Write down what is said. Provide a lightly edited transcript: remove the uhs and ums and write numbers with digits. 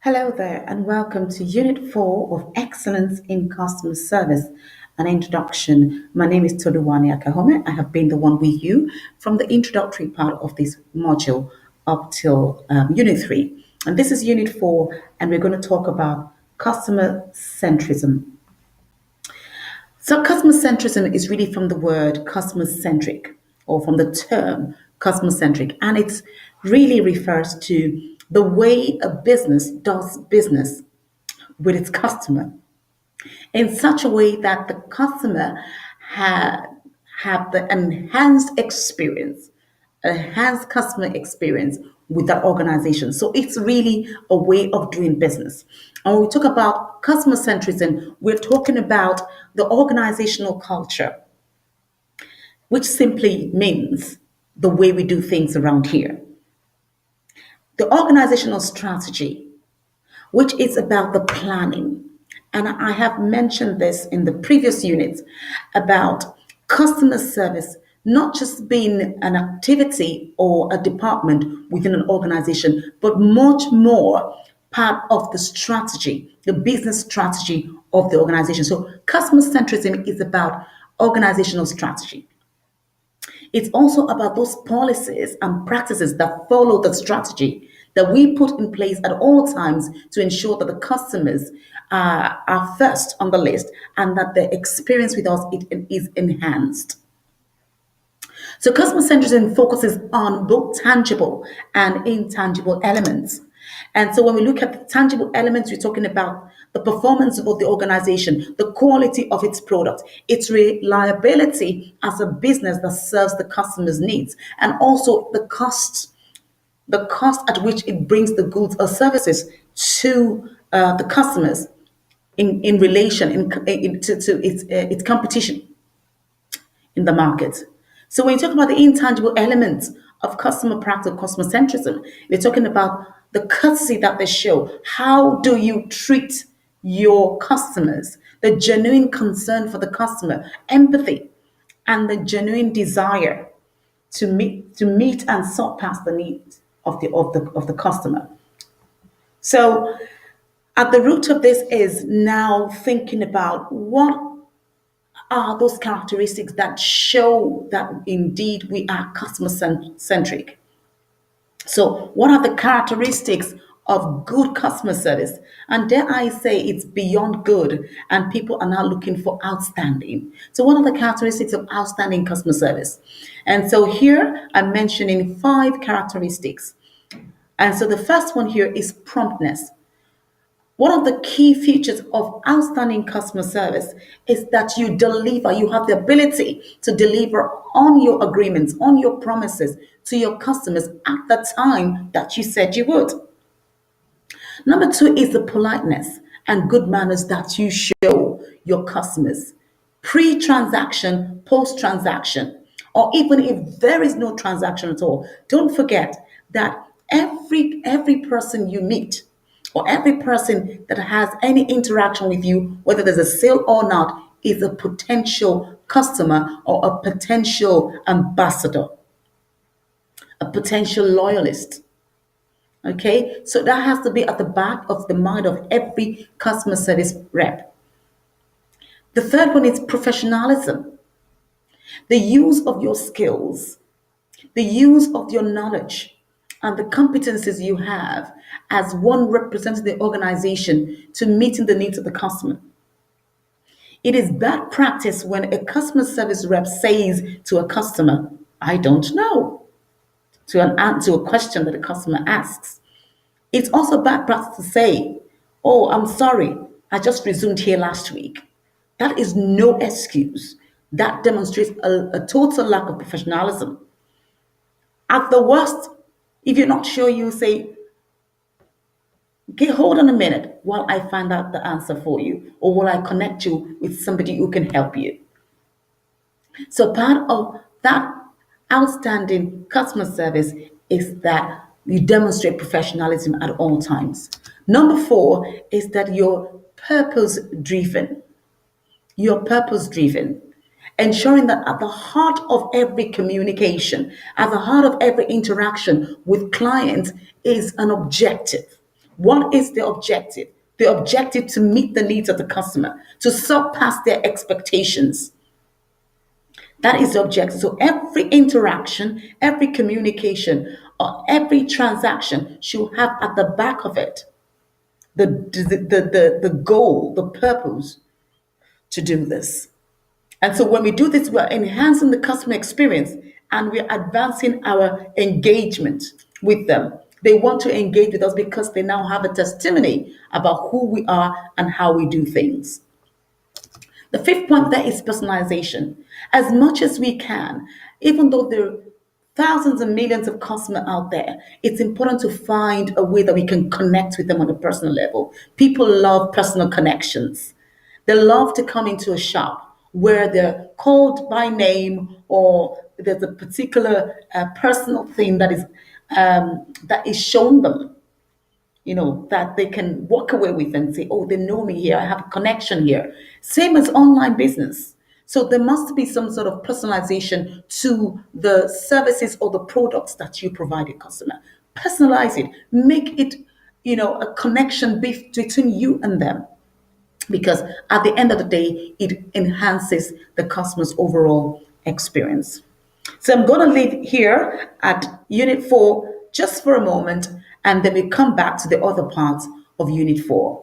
Hello there, and welcome to Unit 4 of Excellence in Customer Service. An introduction. My name is Toluwani Akahome. I have been the one with you from the introductory part of this module up till Unit 3. And this is Unit 4, and we're going to talk about customer centrism. So, customer centrism is really from the word customer centric or from the term customer centric, and it really refers to the way a business does business with its customer in such a way that the customer ha- have the enhanced customer experience with that organization. So it's really a way of doing business. And when we talk about customer centrism, we're talking about the organizational culture, which simply means the way we do things around here. The organizational strategy, which is about the planning. And I have mentioned this in the previous units about customer service not just being an activity or a department within an organization, but much more part of the strategy, the business strategy of the organization. So, customer centrism is about organizational strategy. It's also about those policies and practices that follow the strategy that we put in place at all times to ensure that the customers are first on the list and that the experience with us is enhanced. So, customer centrism focuses on both tangible and intangible elements. And so, when we look at the tangible elements, we're talking about the performance of the organization, the quality of its product, its reliability as a business that serves the customer's needs, and also the cost at which it brings the goods or services to the customers in relation to its competition in the market. So when you talk about the intangible elements of customer practice, customer centrism, we're talking about the courtesy that they show. How do you treat your customers? The genuine concern for the customer, empathy, and the genuine desire to meet and surpass the needs of the customer. So at the root of this is now thinking about what are those characteristics that show that indeed we are customer centric. So, what are the characteristics of good customer service? And dare I say it's beyond good, and people are now looking for outstanding. So, what are the characteristics of outstanding customer service? And so, here I'm mentioning 5 characteristics. And so, the first one here is promptness. One of the key features of outstanding customer service is that you have the ability to deliver on your agreements, on your promises to your customers at the time that you said you would. Number 2 is the politeness and good manners that you show your customers pre transaction, post transaction, or even if there is no transaction at all. Don't forget that every person you meet or every person that has any interaction with you, whether there's a sale or not, is a potential customer or a potential ambassador, a potential loyalist. Okay, so that has to be at the back of the mind of every customer service rep. The third one is professionalism, the use of your skills, the use of your knowledge, and the competencies you have as one representing the organization to meeting the needs of the customer. It is bad practice when a customer service rep says to a customer, I don't know, to a question that a customer asks. It's also bad practice to say, oh, I'm sorry, I just resumed here last week. That is no excuse. That demonstrates a total lack of professionalism. At the worst, if you're not sure, you say, okay, hold on a minute while I find out the answer for you, or while I connect you with somebody who can help you. So part of that outstanding customer service is that you demonstrate professionalism at all times. Number 4 is that you're purpose driven. You're purpose driven, ensuring that at the heart of every communication, at the heart of every interaction with clients is an objective. What is the objective? The objective to meet the needs of the customer, to surpass their expectations. That is the objective. So every interaction, every communication, or every transaction should have at the back of it the goal, the purpose to do this. And so when we do this, we're enhancing the customer experience and we're advancing our engagement with them. They want to engage with us because they now have a testimony about who we are and how we do things. The fifth point there is personalization. As much as we can, even though there are thousands and millions of customers out there, it's important to find a way that we can connect with them on a personal level. People love personal connections. They love to come into a shop where they're called by name or there's a particular personal thing that is shown them, that they can walk away with and say, oh, they know me here, I have a connection here. Same as online business. So there must be some sort of personalization to the services or the products that you provide a customer. Personalize it, make it, a connection between you and them. Because at the end of the day, it enhances the customer's overall experience. So I'm going to leave here at Unit 4 just for a moment, and then we come back to the other parts of Unit 4.